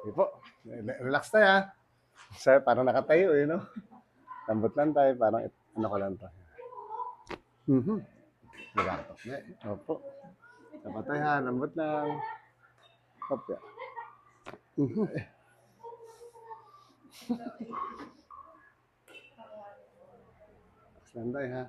Sige po. Relax tayo ha. Sir, parang nakatayo eh, no? Lambot lang tayo, parang ano ko lang to. Mhm. Diba? Opo. Dapat tayo ha, lambot lang. Opo. Mhm. Relax lang tayo ha.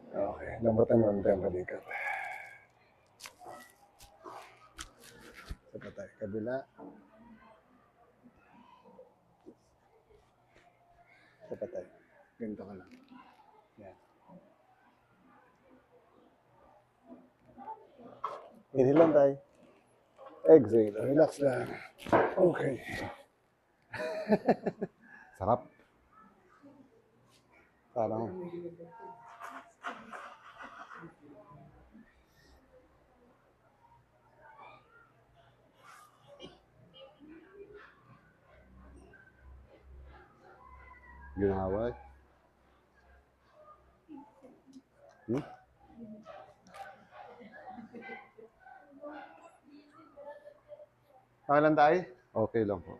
Okay, lambutan lang tayo ang balikat. Dapat tayo, kabila. Dapat tayo. Ganito ka lang. Yan. Inhale lang tayo. Exhale. Relax lang. Okay. Sarap. Parang ginawa. Hmm? Okay lang tayo? Okay lang po.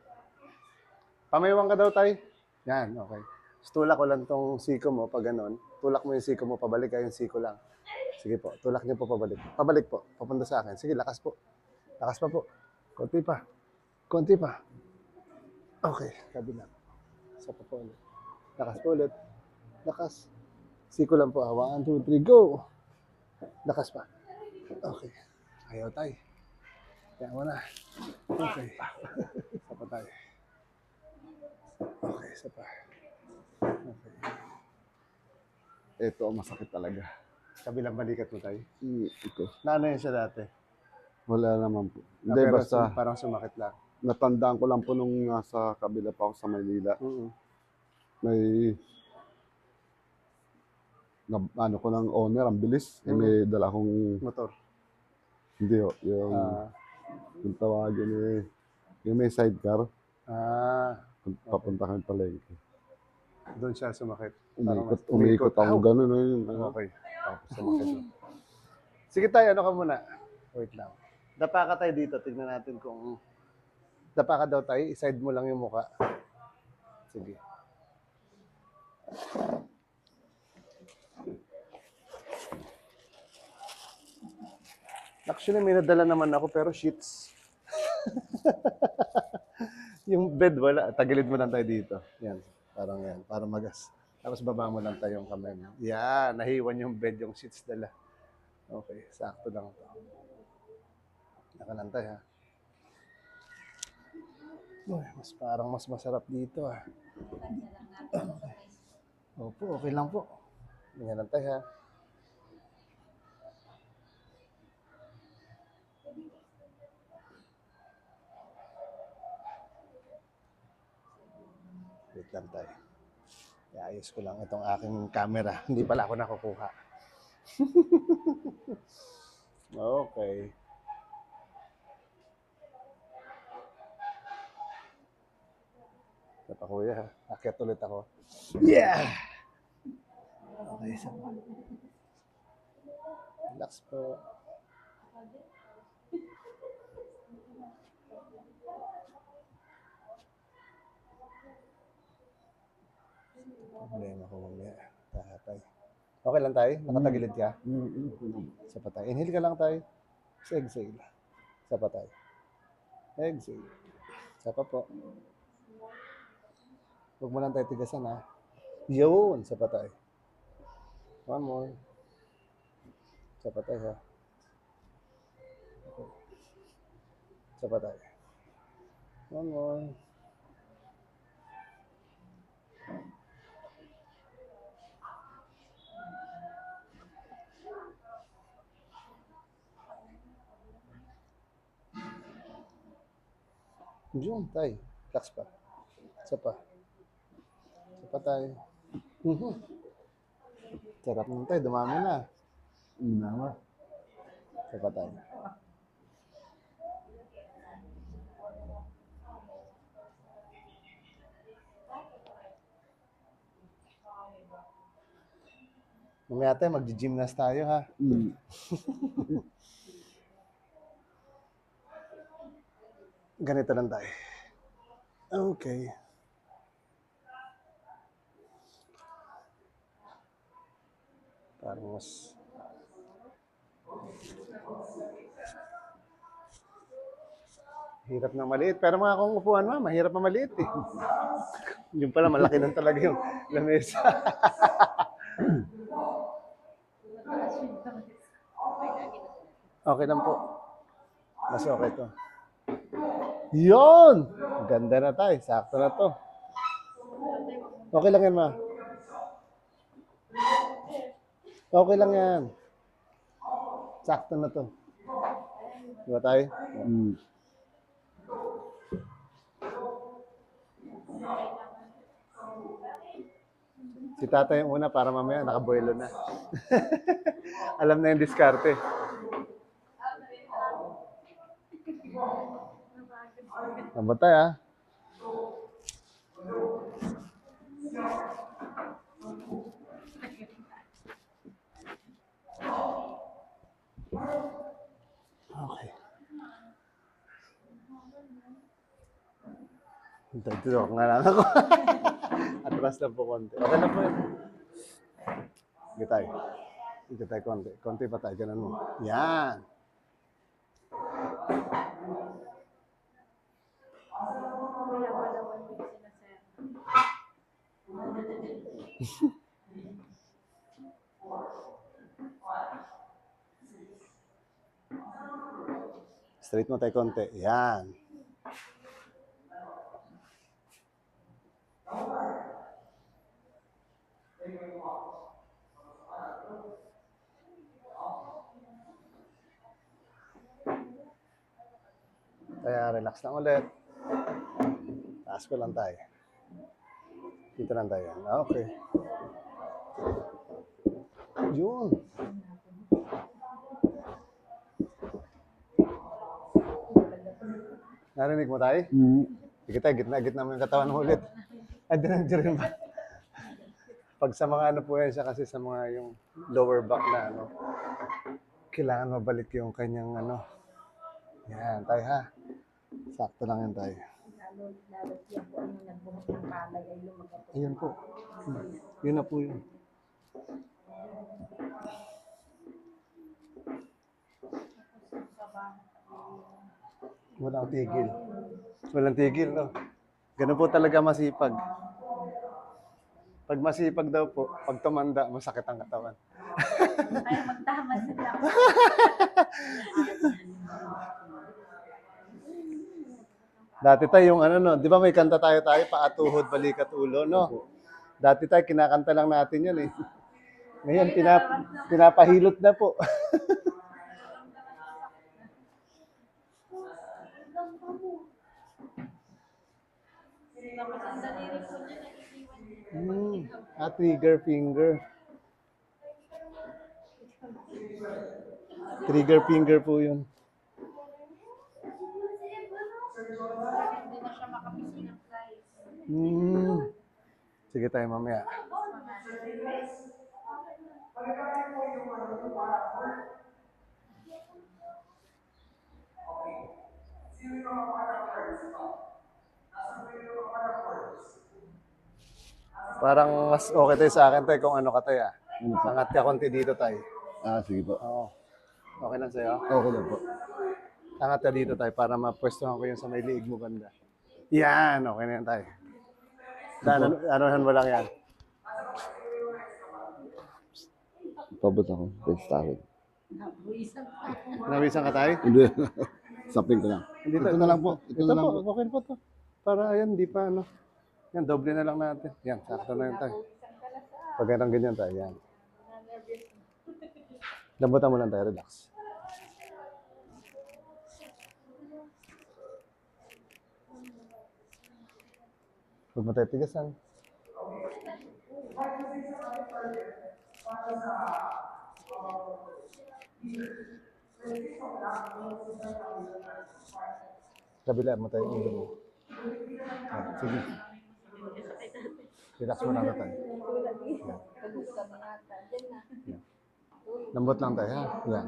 Pamaywang ka daw tayo. Yan, okay. Tulak ko lang tong siko mo pag ganon. Tulak mo yung siko mo, pabalik ka yung siko lang. Sige po, tulak niyo po pabalik. Pabalik po, papunta sa akin. Sige, lakas po. Lakas pa po. Konti pa. Konti pa. Okay, kabila. Isa pa po ulit. Lakas po ulit. Lakas. Siko lang po. 1, 2, 3, go! Lakas pa. Okay. Ayaw tayo. Kaya mo na. Okay. Isa pa tayo. Okay, isa pa. Okay. Ito, masakit talaga. Kabilang balikat mo tayo. Ito. Naano yun siya dati? Wala naman po. Hindi, pero basta parang sumakit lang. natandaan ko lang po nung nasa kabila pa ako sa Maynila. May ano ko ng owner, ang bilis. Eh, may dala akong Motor. hindi o, yung tawagin eh, yung may sidecar, papunta kami palengke. Doon siya sumakit. Umikot ako gano'n. Ano. Okay. Tapos sumakit. Sige tayo, ano ka muna? Wait lang. Dapa ka tayo dito. Tignan natin kung... Dapa ka daw tayo. I-side mo lang yung muka. Sige. Actually, may nadala naman ako pero sheets. Yung bed wala. Tagilid mo lang tayo dito. Yan. Parang yan. Para magas. Tapos baba mo lang tayo yung kamay mo. Yan. Nahiwan yung bed, yung sheets dala. Okay. Sakto lang ito. Nakalantay ha. Uy, parang mas masarap dito ah. Okay. Opo, okay lang po. Nakalantay ha. Wait lang tayo. Iayos ko lang itong aking camera. Hindi pala ako nakukuha. Okay. Ito pa kuya ha. Akyat ulit ako. Yeah! Okay, isa pa. Relax po. Problema ko mamaya. Tatay. Okay lang tayo? Nakatagilid ka? Isa pa tayo. Inhale ka lang tayo. Exhale. Isa pa tayo. Exhale. Isa pa po. Huwag mo lang tayo tigasan ha. Yun. Isa pa tayo. One more. Isa pa tayo ha. Okay. Isa pa tayo. One more. Yun, tayo. Relax pa. Isa pa. Isa pa tayo. Sarap naman tayo. Dumami na. Isa pa tayo. Mamaya tayo, mag-gymnast tayo ha. Ganito lang tayo. Okay. Parang mas... Hirap na maliit. Pero mga kung upuan mo, mahirap na maliit eh. Yung pala, malaki na talaga yung lamesa. Okay lang po. Mas okay to. Yun! Ganda na tayo. Sakto na to. Okay lang yan, ma. Okay lang yan. Sakto na to. Diba tayo? Si tatay yung una para mamaya nakabuelo na. Alam na yung diskarte. Nabatay ah. Okay. Dito nga lang ako. Atras na po konti. Okay na po yun. Sige tayo. Sige tayo konti. Konti pa tayo. Ganun mo. Yan. Straight mo tayo konti. Yan. Kaya relax lang ulit. Taas ko lang tayo. Dito lang tayo. Okay. Yun. Narinig mo tayo? Sige tayo, gitna mo yung katawan mo ulit. Ay, rin ba? Pag sa mga ano po yan siya kasi sa mga yung lower back na ano, kailangan mabalik yung kanyang ano. Yan, tayo ha. Sakto lang yan tayo. Lalo siya po ang nagbuhat ng palay ay lumagat. Ayun po. Yun na po yun. Walang tigil. Walang tigil, no? Ganun po talaga masipag. Pag masipag daw po, pag tumanda, masakit ang katawan. Kaya magtama sila. Dati tayo yung ano, no? Di ba may kanta tayo, paatuhod, balikat, ulo, no? Dati tayo, kinakanta lang natin yun eh. Ngayon, pinapahilot na po. Trigger finger. Trigger finger po yun. Hindi na siya makapisi ng flies. Sige tayo mamaya. Parang mas okay tayo sa akin tayo kung ano ka tayo ah. Angat ka konti dito tayo. Sige po. Oo. Okay lang sa'yo? Okay lang po. Angat ka dito tayo para mapwestuhan ko yung sa may liig mo banda. Yan, okay na yan tayo. Anuhan mo lang yan. Pabot ako. Thanks tayo. Nawisan ka tayo? Hindi. Sapling ko lang. Dito, Ito na lang po. Ito na lang po. Okay po to. Para ayan, di pa ano. Yan, doble na lang natin. Yan, sakto na yan tayo. Pag ganyan tayo, yan. Lambutan mo lang tayo, relax. Huwag mo tayo tigasan. Kabila mo tayo ulo mo. Sige. Relax mo lang na tayo. Yan. Yan. Lambot lang tayo, ha? Yan.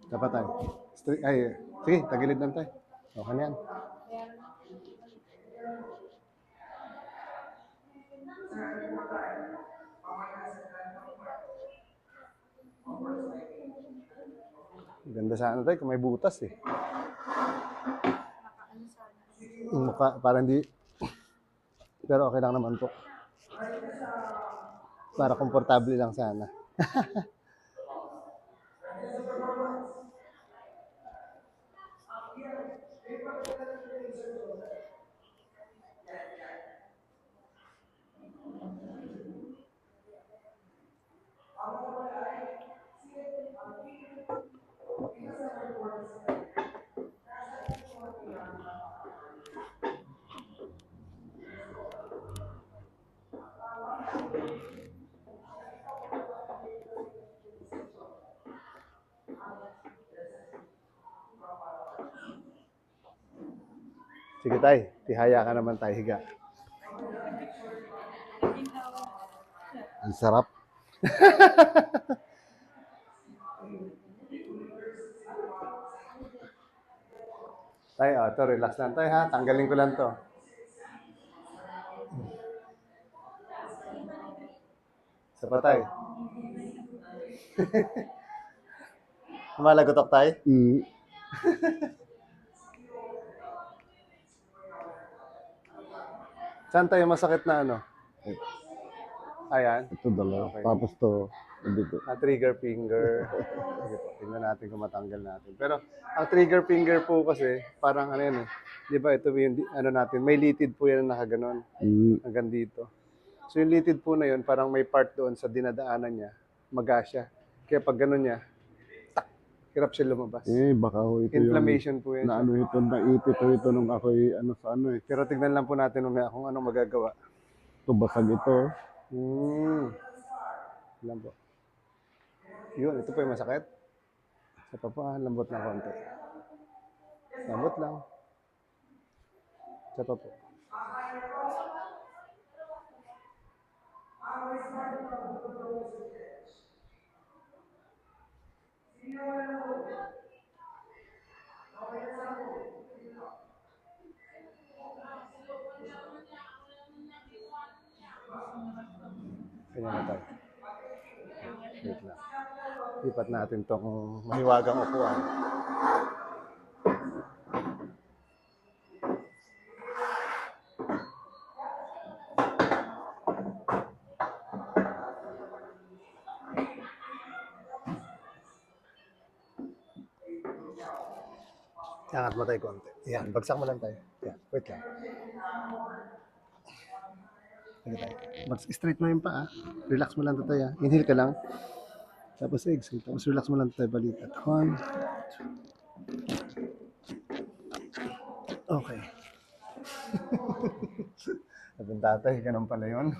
Dapat tayo. Ay, sige, tagilid lang tayo. Okay na yan. Ganda sana tayo kung may butas eh. Yung mukha, parang di. Pero okay lang naman po. Para komportable lang sana. Sige tay, tihaya ka naman tayo higa. Ang sarap. Tay, to relax lang tayo ha. Tanggalin ko lang to. Sa patay. Malagotok tayo? Saan tayo masakit na ano? Ayan. Ito dalawa. Okay. Tapos to, dito. Trigger finger. Sige po, tingnan natin kung matanggal natin. Pero ang trigger finger po kasi, parang ano yan eh. Di ba ito yung ano natin, may litid po yan na nakaganon. Hanggang dito. So yung litid po na yun, parang may part doon sa dinadaanan niya, magasya. Kaya pag ganun niya, hirap siya lumabas. Baka ho ito Inflammation po yan. na ano ito, naipit ho ito nung ako'y ano sa ano eh. Pero tignan lang po natin mamaya kung anong magagawa. Ito basag ito. Alam po. Yun, ito po yung masakit. Sa pa po, lambot na konti. Lambot lang. Sa pa po. Ganyan na tayo. Wait lang. Lipat natin itong mahiwagang upuan. Angat mo tayo konti. Yan, bagsak mo lang tayo. Yan, wait lang. Sige tayo. Straight mo yung paa. Relax mo lang tayo. Inhale ka lang. Tapos exhale. Tapos relax mo lang tayo balikat. 1, 2. Okay. Sabi ng tatay, ganun pala yun.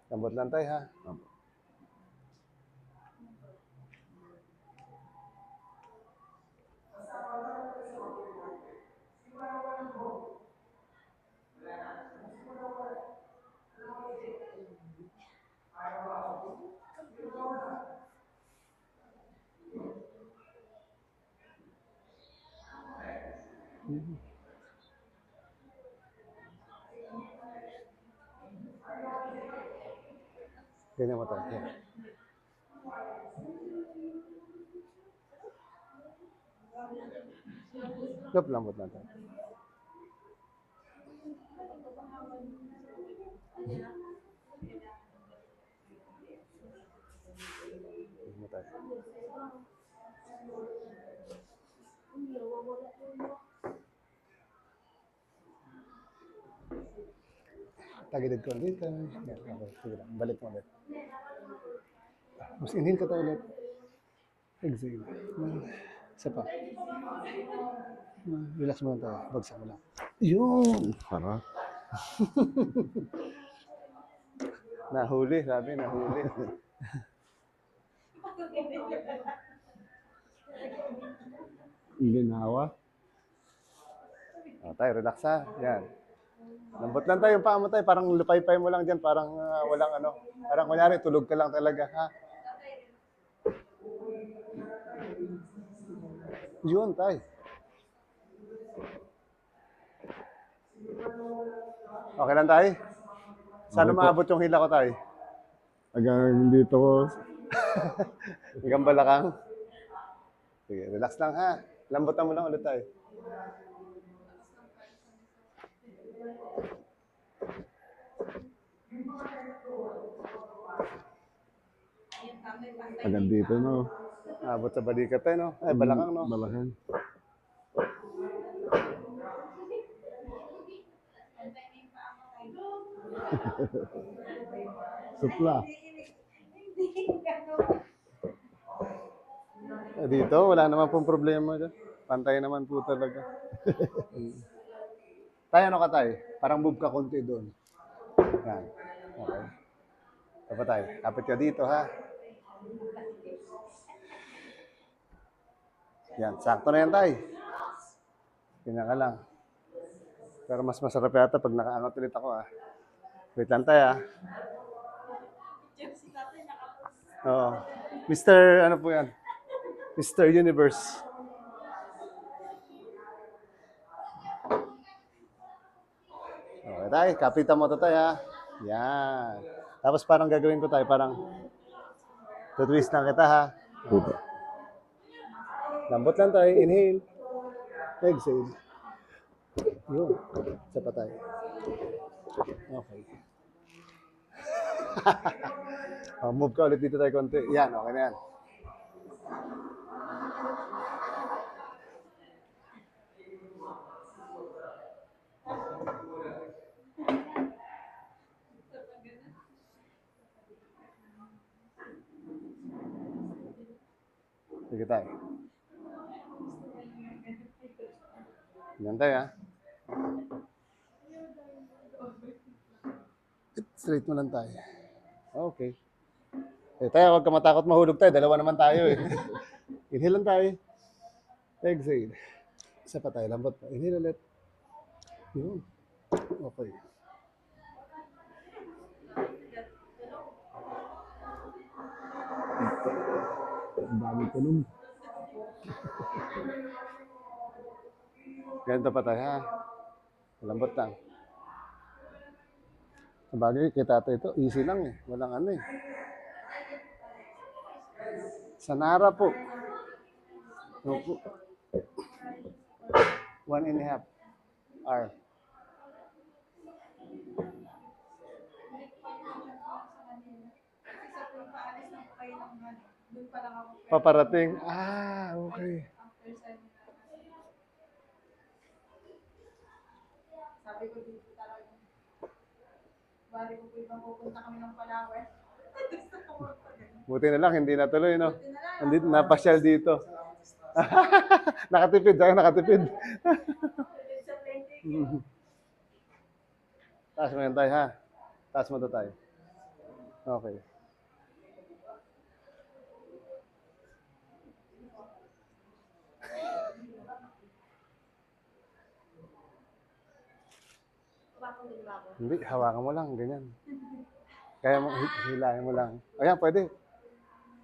Lambot lang tayo ha. Ganyan mo tayo. Yan. Lop, lambot lang tayo. Ganyan mo tayo. Tagilid ko ulit. Okay, sige lang. Balik mo ulit. Mas inhale ka tayo ulit. Exhale. Isa pa. Relax mo lang tayo. Bagsak mo lang. Yun! Sarap. Nahuli, sabi, nahuli. Ginawa. O, tayo, relax ha. Yan. Lambot lang tayo yung paa mo tayo. Parang lupay-pay mo lang dyan. Parang walang ano. Parang kunyari, tulog ka lang talaga. Ha? Yun, tayo. Okay lang tayo? Sana Okay po. maabot yung hila ko tayo. Hanggang dito ko. Hanggang balakang. Sige, relax lang ha. Lambutan mo lang ulit tayo. Hanggang dito, no? Abot sa balikat tayo, no? Ay, balakang, no? Balakang. Supla. Dito, wala naman pong problema dyan. Pantay naman po talaga. Tayo, ano ka tayo? Parang move ka konti doon. Yan. Okay. Tapos tayo. Kapit ka dito, ha? Yan. Sakto na yan, tayo. Ganyan ka lang. Pero mas masarap yata pag nakaangat ulit ako, ha? Wait lang tayo, ha? Oo. Mr. Ano po yan? Mr. Universe. Okay, tayo. Kapitan mo to tayo, ha? Yan. Tapos parang gagawin ko tayo, parang tutwist lang kita, ha? Puto. Lambot lang tayo. Inhale. Exhale. Yun. Isa pa tayo. Okay. Move ka ulit dito tayo konti. Yan, okay na yan. Sige tayo. Yan tayo, ha? Straight mo lang tayo. Okay. Eh, tayo, huwag ka matakot mahulog tayo. Dalawa naman tayo, eh. Inhale lang tayo. Exhale. Isa pa tayo. Lambot pa. Inhale ulit. Yun. Okay. Ang dami ko nun. Ganito pa tayo, ha? Lambot lang. Sabagay, kita ito, easy lang eh. Walang ano eh. Sanara po. Opo. 1.5 hour. Paparating. Ah, okay. Sabi ko dito talaga. Bari ko po ibang pupunta kami ng Palawan. Gusto ko magpagaling. Buti na lang, hindi natuloy, no? Buti na lang. Hindi, napasyal dito. Nakatipid, sa'yo nakatipid. Sa plane ticket. Taas mo yan tayo, ha? Taas mo to tayo. Okay. Hindi, hawakan mo lang, ganyan. Kaya mo, hilahin mo lang. Ayan, pwede.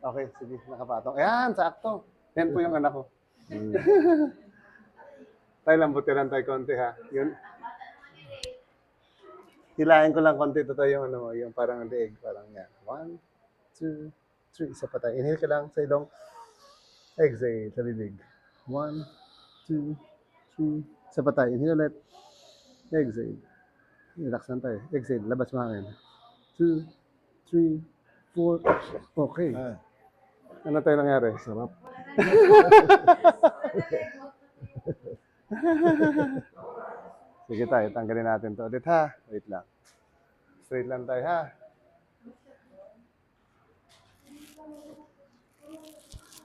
Okay, sige, nakapatong. Ayan, sakto. Yan po yung anak ko. Tayo lang, buti lang tayo konti, ha? Yun. Hilahin ko lang konti. Ito tayo yung ano mo, yung parang leeg. Parang yan. 1, 2, 3. Isa pa tayo. Inhale ka lang sa ilong. Exhale sa bibig. 1, 2, 3. Isa pa tayo. Inhale ulit. Exhale. Relax lang tayo. Exhale. Labas mo hangin. 2, 3, 4. Okay. Ah, Ano tayo nangyari? sarap. Sige tayo. Tanggalin natin to ulit ha. Wait lang. Straight lang tayo ha.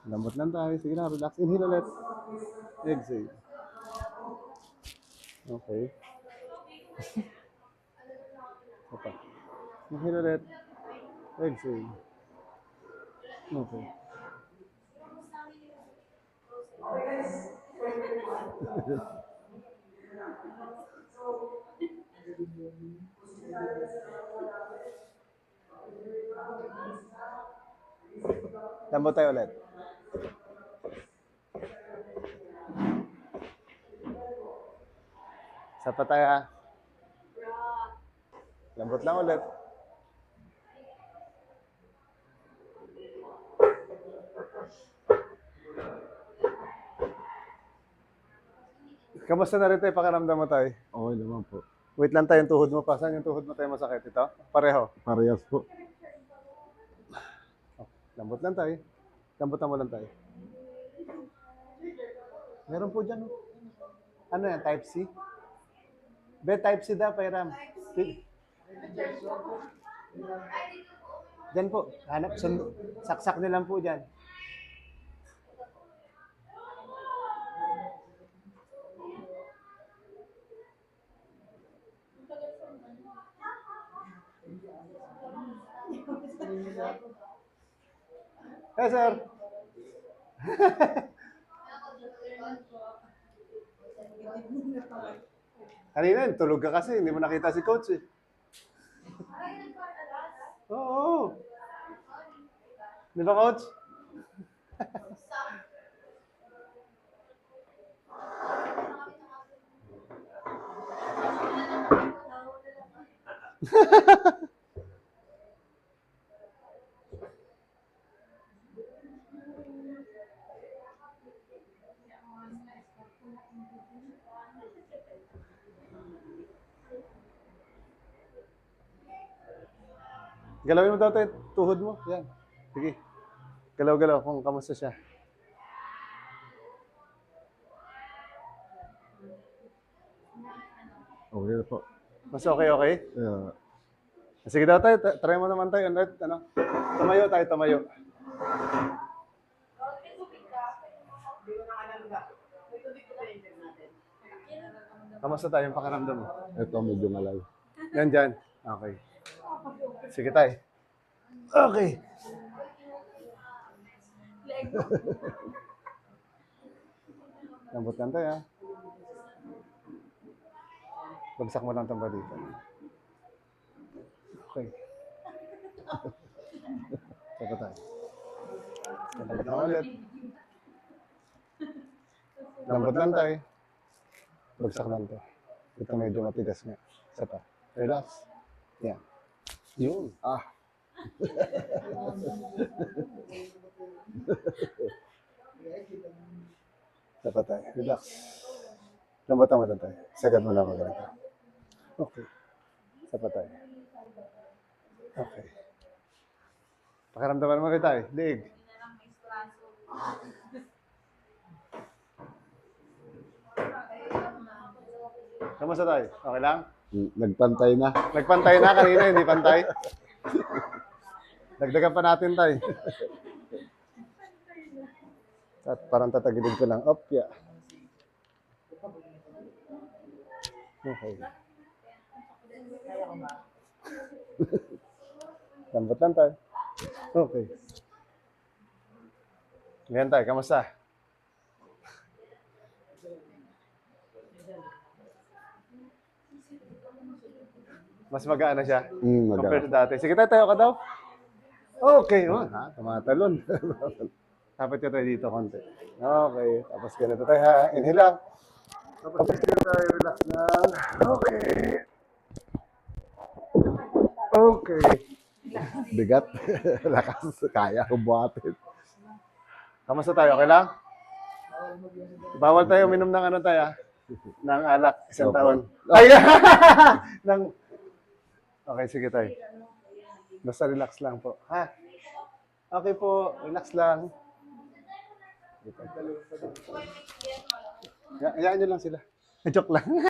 Lambot lang tayo. Sige na. Relax. Inhale ulit. Exhale. Okay. Opa. Inhale ulit. Exhale. Okay. Lambot tayo ulit. Sapat tayo ha. Lambot lang ulit. Kamusta na rin tayo pakiramdam mo tayo? Okay naman po. Wait lang tayo, yung tuhod mo pa. Saan yung tuhod mo tayo masakit? Ito? Pareho. Parehas po. Lambot lang tayo. Lambutan mo lang tayo. Meron po dyan. Oh. Ano yan? Type C? Be, Type C daw, Pairam. Diyan po. Hanap, saksak nilang po dyan. Hey, sir. Kanina, tulog ka kasi. Hindi mo nakita si coach eh. Oo. Di ba, coach? Galawin mo daw tayo, tuhod mo. Yan. Sige. Galaw-galaw kung kamusta siya. Okay na po. Mas okay? Yeah. Sige daw tayo, try mo naman tayo. Ano? Tumayo tayo, tumayo. Kamusta tayo yung pakiramdam mo? Ito medyo malay. Yan dyan. Okay. Sige tayo. Okay. Lambot lang tayo ha. Bagsak mo lang tamba dito. Okay. Saka tayo. Lambot lang ulit. Lambot lang tayo. Bagsak lang to. Ito medyo matigas nga. Isa pa. Relax. Yan. Yun. Ah. Dapat tayo. Relax. Lambatan mo lang tayo. Sagad mo lang magaling. Okay. Dapat tayo. Okay. Pakiramdaman mo rin tayo. Lig. Kamusta tayo? Okay lang? Nagpantay na. Nagpantay na kanina, hindi pantay. Dagdagan pa natin tayo. At parang tatagilid ko lang. Up, yeah. Okay. Lambot lang tayo. Okay. Ngayon tayo, kamusta? Mas magaan na siya compared sa dati. Sige tayo, tayo ka daw. Okay. Oh, ha? Tumatalon. Dapat ka tayo dito konti. Okay. Tapos ganito tayo ha. Inhale lang. Tapos ganito tayo. Relax lang. Okay. Okay. Bigat. Lakas. Kaya ko buhatin. Kamusta tayo? Okay lang? Bawal tayo uminom ng ano tayo, ng alak. Isang taon. Ay! ng... Okay, sige tayo. Basta relax lang po. Ha? Okay po. Relax lang. Hayaan nyo lang sila. Joke lang.